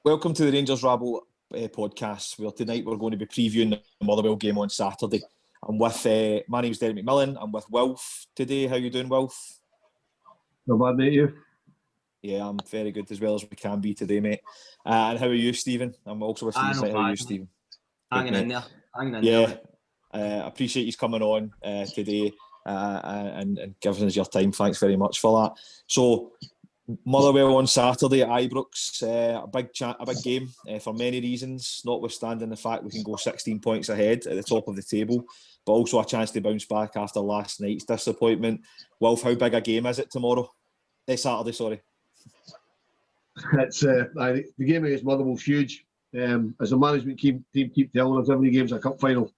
Welcome to the Rangers Rabble podcast, where tonight we're going to be previewing the Motherwell game on Saturday. I'm with, my name's Derrick. I'm with Wilf today. How you doing, Wilf? No bad, mate, you? Yeah, I'm very good, as well as we can be today, mate. And how are you, Stephen? I'm also with Stephen. How are you, Stephen? Hanging in there. I appreciate you coming on today and giving us your time. Thanks very much for that. So, Motherwell on Saturday at Ibrox, a big game for many reasons, notwithstanding the fact we can go 16 points ahead at the top of the table, but also a chance to bounce back after last night's disappointment. Wilf, how big a game is it Saturday, sorry. It's the game against Motherwell's huge. As the management team keep telling us, every game's a cup final.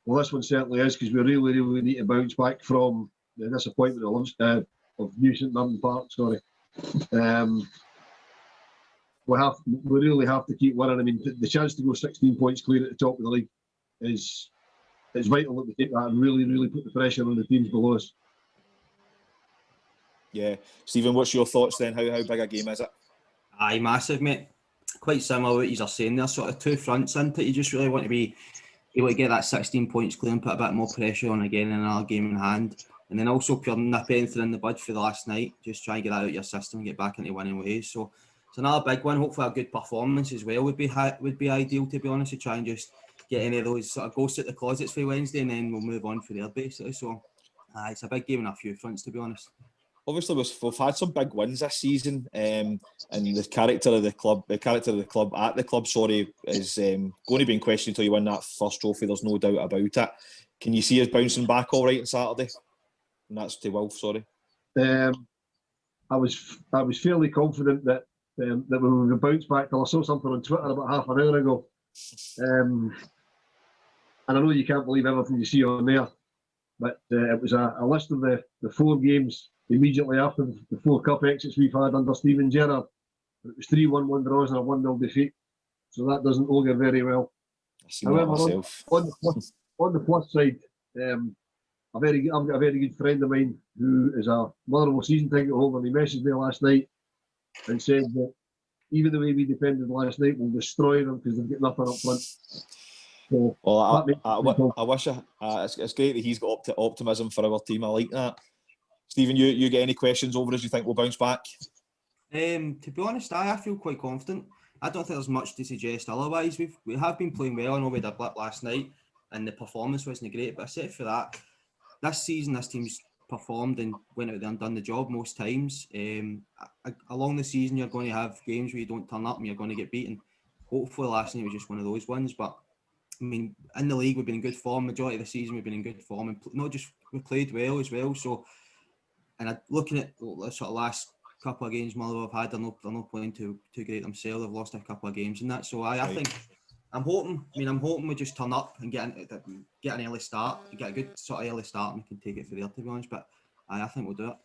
Well, this one certainly is, because we really need to bounce back from the disappointment of New St Mirren Park. We really have to keep winning. I mean, the chance to go 16 points clear at the top of the league is vital that we take that and really put the pressure on the teams below us. Yeah, Stephen, what's your thoughts then? How big a game is it? Aye, massive, mate. Quite similar to what you're saying there. Sort of two fronts into it. You just really want to be able to get that 16 points clear and put a bit more pressure on again in another game in hand. And then also pure nip anything in the bud for the last night. Just try and get that out of your system and get back into winning ways. So it's another big one. Hopefully a good performance as well would be ideal, to be honest, to try and just get any of those sort of ghosts at the closets for Wednesday, and then we'll move on from there basically. So it's a big game on a few fronts, to be honest. Obviously, we've had some big wins this season, and the character of the club is going to be in question until you win that first trophy. There's no doubt about it. Can you see us bouncing back all right on Saturday? And that's to Wilf, sorry. I was fairly confident that we would bounce back. I saw something on Twitter about half an hour ago, and I know you can't believe everything you see on there, but it was a list of the 4 games immediately after the 4 cup exits we've had under Steven Gerrard. It was 3 1-1 draws and a 1-0 defeat, so that doesn't augur very well. However, on the plus side, I've got a very good friend of mine who is a Motherwell season ticket holder, and he messaged me last night and said that even the way we defended last night will destroy them because they've got nothing up front. So, I wish it's great that he's got optimism for our team. I like that. Stephen, you get any questions over us? You think we'll bounce back? To be honest, I feel quite confident. I don't think there's much to suggest otherwise. We have been playing well. I know we had a blip last night and the performance wasn't great, but except for that, this season this team's performed and went out there and done the job most times. Along the season, you're going to have games where you don't turn up and you're going to get beaten. Hopefully last night was just one of those ones, but I mean, in the league we've been in good form. Majority of the season we've been in good form, and not just we played well as well. So, and looking at the sort of last couple of games Motherwell have had, they're not playing too great themselves. They've lost a couple of games and that. So I think I'm hoping we just turn up and get an early start, get a good sort of early start, and we can take it from there, to be honest. But I think we'll do it.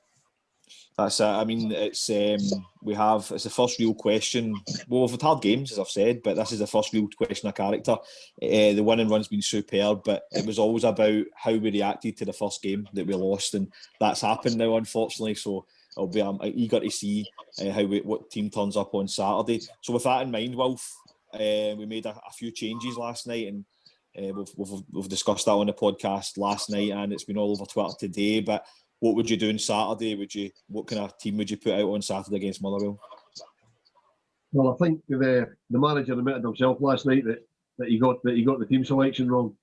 That's it. I mean, it's the first real question. Well, we've had games, as I've said, but this is the first real question of character. The winning run's been superb, but it was always about how we reacted to the first game that we lost, and that's happened now, unfortunately. So I'm eager to see what team turns up on Saturday. So with that in mind, Wilf, we made a few changes last night, and we've discussed that on the podcast last night, and it's been all over Twitter today. But what would you do on Saturday? What kind of team would you put out on Saturday against Motherwell? Well, I think the manager admitted himself last night that he got the team selection wrong.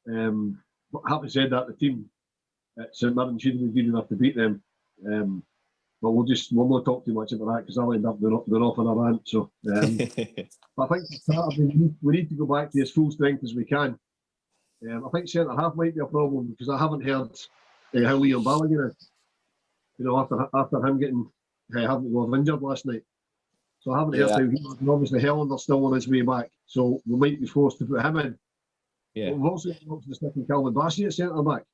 But having said that, the team at St Mirren should have been good enough to beat them. But we'll not talk too much about that because I'll end up going off on a rant. So I think Saturday we need to go back to as full strength as we can. I think centre half might be a problem because I haven't heard how Liam Balogun is. You know, after him getting having to go injured last night. So I haven't heard how he is. And obviously Hellander's still on his way back. So we might be forced to put him in. Yeah. But we've also got the sticking Calvin Bassey at centre back.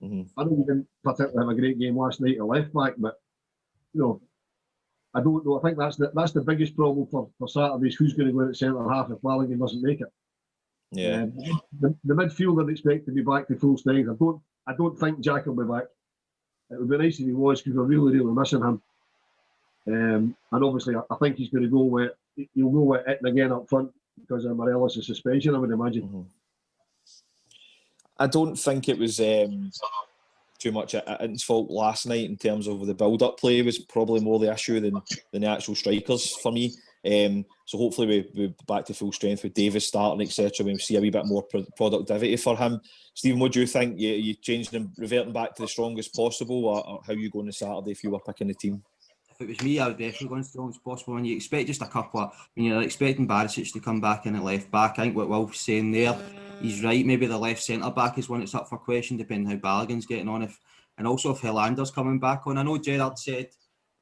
Mm-hmm. I know he didn't particularly have a great game last night at left back, but you know, I don't know. I think that's the biggest problem for Saturday is who's going to go in at centre half if Balogun doesn't make it. Yeah. The midfield I'd expect to be back to full strength. I don't think Jack will be back. It would be nice if he was because we're really missing him. And obviously, I think he's going to go with it again up front because of Morelos' suspension, I would imagine. I don't think it was too much In's fault last night in terms of the build-up play. Was probably more the issue than the actual strikers for me. So hopefully we're back to full strength with Davis starting, etc. We see a wee bit more productivity for him. Stephen, what do you think? You changing and reverting back to the strongest possible, or how are you going to Saturday if you were picking the team? If it was me, I would definitely go as strong as possible. When you expect just a couple of, when you're expecting Barisic to come back in at left back, I think what Wilf's saying there, he's right. Maybe the left centre back is one that's up for question, depending how Balogun's getting on. And also if Helander's coming back on. I know Gerrard said,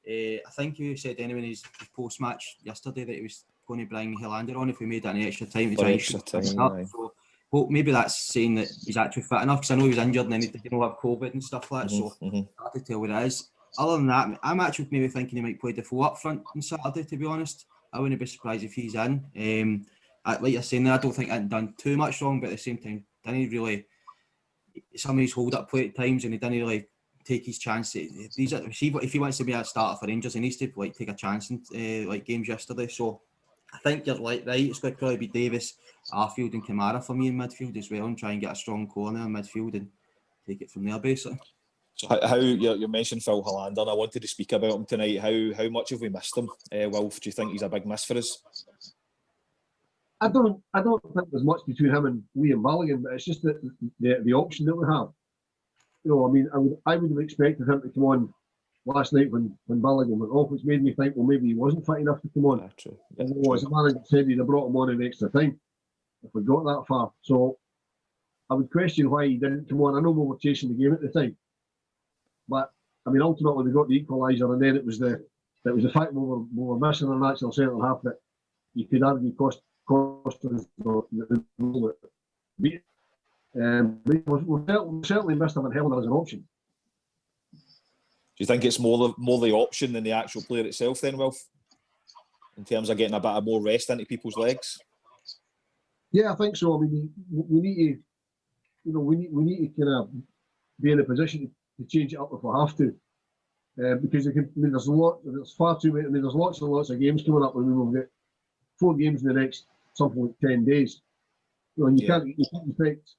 I think he said anyway in his post match yesterday that he was going to bring Helander on if we made any extra time to try and so well, maybe that's saying that he's actually fit enough, because I know he was injured and then he didn't have COVID and stuff like that. So hard to tell what it is. Other than that, I'm actually maybe thinking he might play Defoe up front on Saturday, to be honest. I wouldn't be surprised if he's in. Like you're saying there, I don't think I've done too much wrong, but at the same time, didn't really, some of his hold-up play at times, and he didn't really take his chance. If he wants to be a starter for Rangers, he needs to take a chance in like games yesterday. So I think you're right. It's going to probably be Davis, Arfield and Kamara for me in midfield as well, and try and get a strong corner in midfield and take it from there, basically. So how you mentioned Phil Helander, and I wanted to speak about him tonight. How much have we missed him? Wilf, do you think he's a big miss for us? I don't think there's much between him and Liam Balogun, but it's just that the option that we have. I mean, I would have expected him to come on last night when Balogun went off, which made me think, well, maybe he wasn't fit enough to come on. True. As the manager said, he'd have brought him on in extra time if we got that far. So I would question why he didn't come on. I know we were chasing the game at the time, but I mean, ultimately we got the equaliser, and then it was the fact we were missing a natural centre half that you could argue cost us the goal. We certainly missed him in Helena as an option. Do you think it's more the option than the actual player itself then, Wilf? In terms of getting a bit of more rest into people's legs? Yeah, I think so. I mean, we need to, we need to kind of be in a position to change it up if we have to, because there's far too many. I mean, there's lots and lots of games coming up, and we will get 4 games in the next something like 10 days. And you can't expect.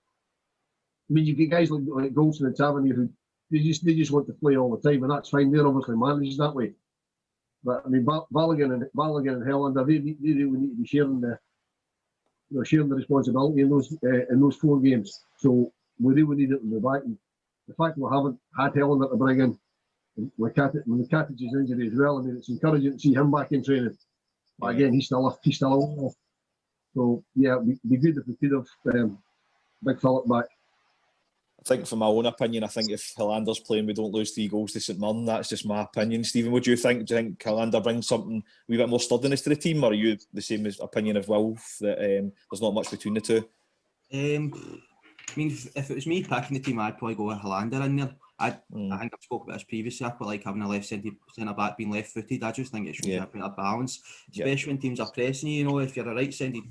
I mean, you get guys like Goldson and Tavernier who they just want to play all the time, and that's fine. They're obviously managed that way. But I mean, Balogun and Helander, they really need to be sharing the responsibility in those 4 games. So we really need it in the back. And the fact we haven't had Helander to bring in with Katic's injury as well, I mean, it's encouraging to see him back in training. But again, he's still off. So yeah, it'd be good if we could have Big Philip back. I think, from my own opinion, I think if Helander's playing, we don't lose 3 goals to St Mirren. That's just my opinion. Stephen, what do you think? Do you think Helander brings something a wee bit more sturdiness to the team, or are you the same opinion of Wilf that there's not much between the two? I mean, if it was me picking the team, I'd probably go with Helander in there. I think I've spoken about this previously. I quite like having a left centre back being left-footed. I just think it should be a bit of balance, especially when teams are pressing you. If you're a right-sided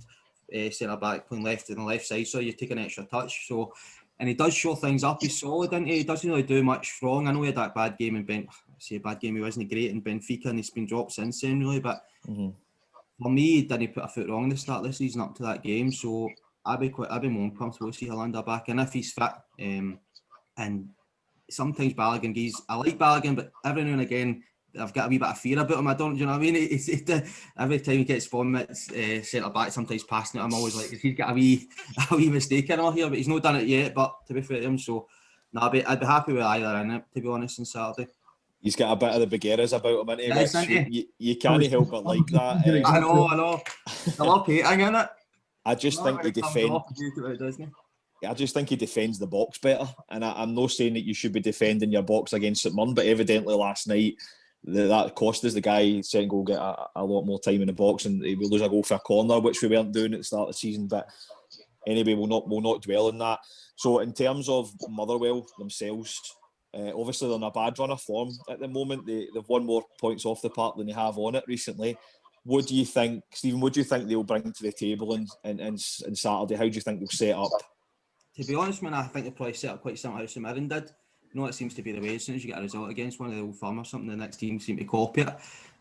centre back playing left on the left side, so you take an extra touch. So. And he does show things up. He's solid, isn't he? He doesn't really do much wrong. I know he had that bad game in he wasn't great in Benfica, and he's been dropped since then, really. But for me, he didn't put a foot wrong in the start of the season up to that game. So I'd be more comfortable to see Helander back. And if he's fit, and sometimes Balogun, I like Balogun, but every now and again, I've got a wee bit of fear about him. I don't, you know what I mean? Every time he gets form at centre back, sometimes passing it, I'm always like, he's got a wee mistake in him here, but he's not done it yet. But to be fair to him, so I'd be happy with either in it, to be honest, on Saturday. He's got a bit of the beginner's about him, isn't he? You can't help but like that. I know. I love hating in it. I just think he defends the box better, and I'm not saying that you should be defending your box against St Mirren, but evidently last night that cost us. The guy second goal get a lot more time in the box, and we lose a goal for a corner, which we weren't doing at the start of the season. But anyway, we'll not dwell on that. So in terms of Motherwell themselves, obviously they're in a bad run of form at the moment. They've won more points off the park than they have on it recently. What do you think, Stephen? What do you think they'll bring to the table in Saturday? How do you think they'll set up? To be honest, man, I think they'll probably set up quite similar how St Mirren did. You know, it seems to be the way. As soon as you get a result against one of the old firm or something, the next team seem to copy it.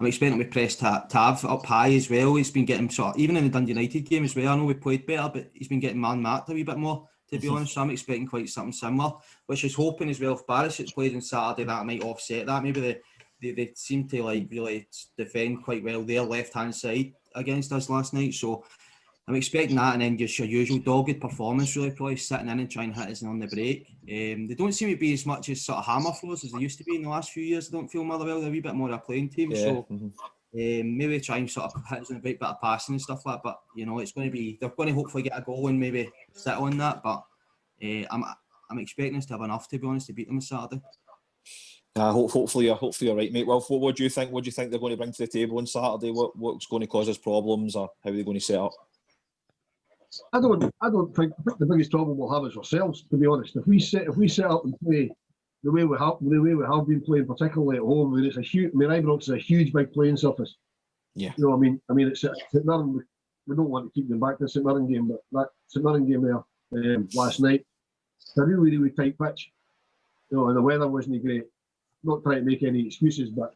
I'm expecting we press Tav up high as well. He's been getting sort of, even in the Dundee United game as well, I know we played better, but he's been getting man-marked a wee bit more, to be honest. So I'm expecting quite something similar, which is hoping as well if Barisic played on Saturday, that might offset that. Maybe they seem to like really defend quite well their left-hand side against us last night. So I'm expecting that, and then just your usual dogged performance, really, probably sitting in and trying to hit us on the break. They don't seem to be as much as sort of hammer throws as they used to be in the last few years. I don't feel Motherwell, they're a wee bit more of a playing team. Yeah. So maybe try and sort of hit us on the break, bit of passing and stuff like that. But, you know, they're going to hopefully get a goal and maybe sit on that. But I'm expecting us to have enough, to be honest, to beat them on Saturday. Hopefully you're right, mate. Well, what do you think? What do you think they're going to bring to the table on Saturday? What's going to cause us problems, or how are they going to set up? I don't think the biggest problem we'll have is ourselves, to be honest. If we set up and play the way we have been playing, particularly at home, I mean, Ibrox is a huge big playing surface. Yeah. You know, I mean, it's St Mirren. We don't want to keep them back to the St Mirren game, but that St Mirren game there last night, it's a really, really tight pitch. You know, and the weather wasn't great. Not trying to make any excuses, but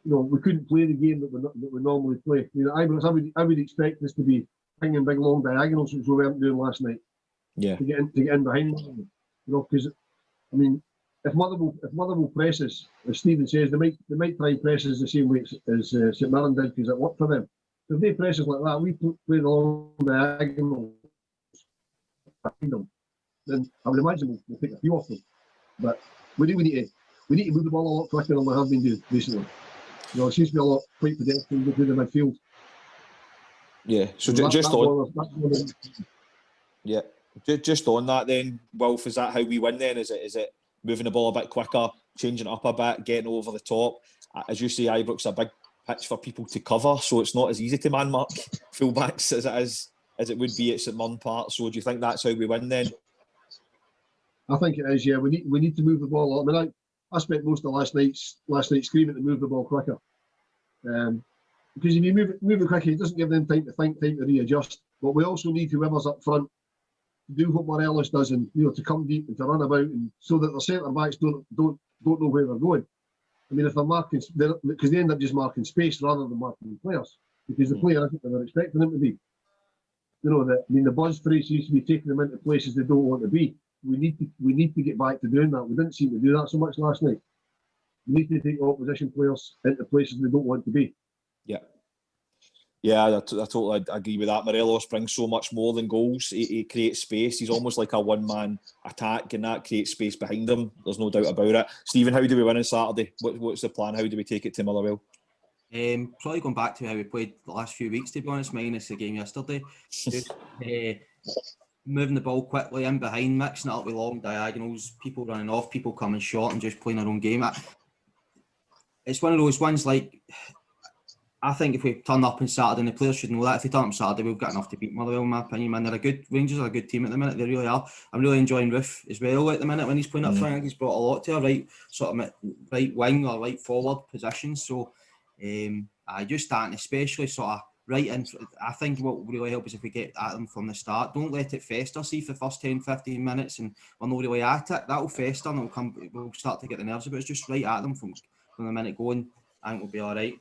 you know, we couldn't play the game that we normally play. I mean, Ibrox, I would expect this to be hanging big long diagonals, which we weren't doing last night. Yeah. To get in behind them, you know, because I mean, if Motherwell presses, as Stephen says, they might try and press us the same way as St Mirren did, because it worked for them. So if they press us like that, we play the long diagonals behind them, then I would imagine we'll take a few off them. But we need to move the ball a lot quicker than we have been doing recently. You know, it seems to be a lot quite pedestrian through the midfield. Yeah. So just on that then, Wilf, is that how we win then? Is it moving the ball a bit quicker, changing it up a bit, getting over the top? As you say, Ibrox a big pitch for people to cover, so it's not as easy to man mark fullbacks as it would be at St Mirren Park. So do you think that's how we win then? I think it is. Yeah, we need to move the ball a lot. I mean, I spent most of last night screaming to move the ball quicker. Because if you move it quicker, it doesn't give them time to think, time to readjust. But we also need whoever's up front to do what Morelos does, and you know, to come deep and to run about, and so that the centre backs don't know where they're going. I mean, if they're marking, because they end up just marking space rather than marking players, because the player isn't where they're expecting them to be. You know, the buzz phrase used to be taking them into places they don't want to be. We need to get back to doing that. We didn't seem to do that so much last night. We need to take opposition players into places they don't want to be. Yeah, I totally agree with that. Morelos brings so much more than goals. He creates space. He's almost like a one-man attack, and that creates space behind him. There's no doubt about it. Stephen, how do we win on Saturday? What's the plan? How do we take it to Motherwell? Probably going back to how we played the last few weeks, to be honest, minus the game yesterday. Just moving the ball quickly in behind, mixing it up with long diagonals, people running off, people coming short, and just playing our own game. It's one of those ones, like, I think if we turn up on Saturday, and the players should know that, if they turn up on Saturday, we've got enough to beat Motherwell, in my opinion, man. Rangers are a good team at the minute, they really are. I'm really enjoying Wilf as well at the minute when he's playing up front. He's brought a lot to a right wing or right forward position. So I just starting, especially sort of right in. I think what will really help is if we get at them from the start. Don't let it fester. See, for the first 10-15 minutes and we're not really at it, that'll fester and we'll start to get the nerves about it. It's just right at them from the minute going. I think we'll be all right.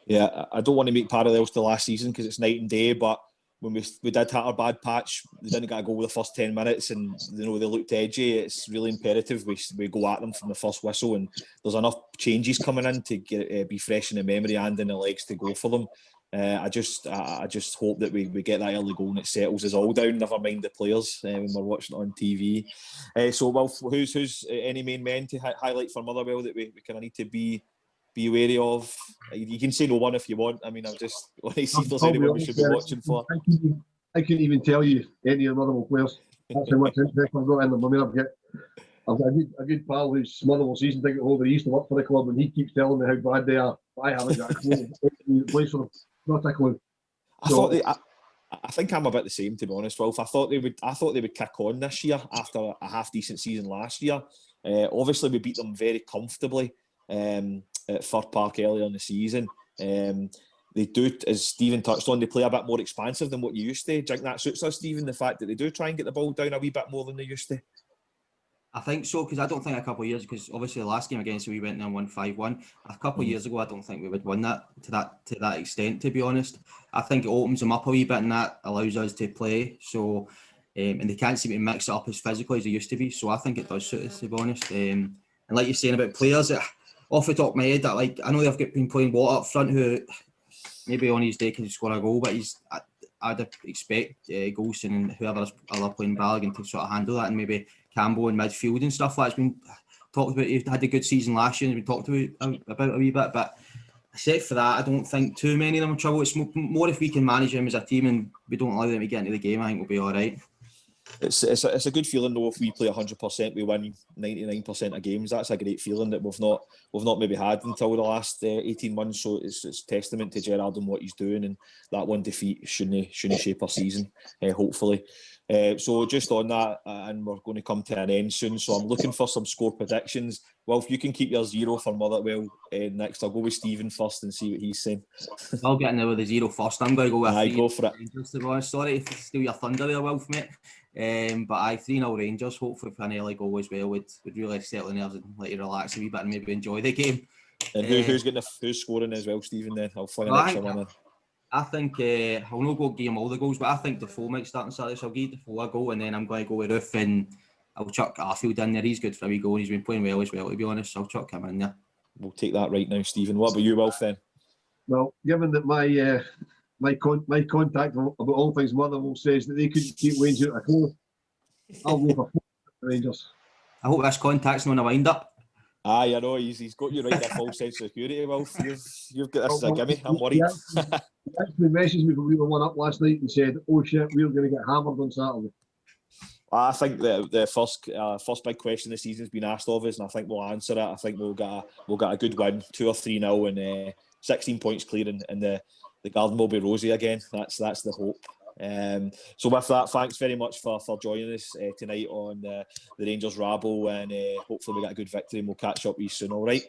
Yeah, I don't want to make parallels to last season because it's night and day, but when we did hit our bad patch, they didn't get a goal the first 10 minutes and you know they looked edgy. It's really imperative we go at them from the first whistle, and there's enough changes coming in to get be fresh in the memory and in the legs to go for them. I just hope that we get that early goal and it settles us all down, never mind the players when we're watching it on TV. So, Wilf, who's any main men to highlight for Motherwell that we kind of need to be wary of? You can say no one if you want. I mean, I just want to see if there's anyone we should be watching for. I couldn't even tell you any of the Motherwell players. That's how much interest I've got in them. I mean, I've got a good pal who's Motherwell season ticket holder. He used to work for the club, and he keeps telling me how bad they are. I haven't got a clue. He plays for them. Not a clue. I think I'm about the same, to be honest, Wilf. I thought they would kick on this year after a half decent season last year. Obviously, we beat them very comfortably at Fir Park earlier in the season. They do, as Stephen touched on, they play a bit more expansive than what you used to. Do you think that suits us, Stephen, the fact that they do try and get the ball down a wee bit more than they used to? I think so, because I don't think a couple of years, because obviously the last game against we went there and won 5-1. A couple of years ago, I don't think we would win that to that extent, to be honest. I think it opens them up a wee bit and that allows us to play. So, and they can't seem to mix it up as physically as they used to be. So I think it does suit us, to be honest. And like you're saying about players, off the top of my head, I know they've been playing Watt up front, who maybe on his day can score a goal, but I'd expect Golson and whoever's other playing Balogun to sort of handle that, and maybe Campbell in midfield and stuff like that's been talked about. He had a good season last year and we talked about a wee bit, but except for that, I don't think too many of them are trouble. It's more if we can manage them as a team and we don't allow them to get into the game, I think we'll be all right. It's a good feeling though. If we play 100%, we win 99% of games. That's a great feeling that we've not maybe had until the last 18 months. So it's testament to Gerrard and what he's doing, and that one defeat shouldn't shape our season. Hopefully. So just on that, and we're going to come to an end soon. So I'm looking for some score predictions. Wilf, you can keep your 0 for Motherwell next. I'll go with Stephen first and see what he's saying. I'll get in there with the 0 first. I'm going to go with 3. Go for it. Rangers, to be honest. Sorry to steal your thunder there, Wilf, mate. But 3-0 Rangers, hopefully for an early goal as well, would really settle the nerves and let you relax a wee bit and maybe enjoy the game. And who's scoring as well, Stephen? Then I'll fling an extra one in. I think I'll not go give him all the goals, but I think Defoe might start on Saturday, so I'll give Defoe a goal, and then I'm going to go with Ruth, and I'll chuck Arfield in there. He's good for a wee goal, and he's been playing well as well, to be honest, so I'll chuck him in there. We'll take that right now, Stephen. What about you, Wilf, then? Well, given that my contact about all things Motherwell says that they couldn't keep Wayne's out of close, I'll go for 4 Rangers. I hope this contact's not a wind-up. Aye, I know, he's got you right in a false sense of security, Wilf. You've got this as a gimme, I'm worried. He actually messaged me when we were 1-up last night and said, oh shit, we're going to get hammered on Saturday. I think the first big question this season has been asked of us, and I think we'll answer it. I think we'll get a good win, 2 or 3-0, and 16 points clear, and the garden will be rosy again. That's the hope. So with that, thanks very much for joining us tonight on the Rangers Rabble, and hopefully we get a good victory and we'll catch up with you soon, all right?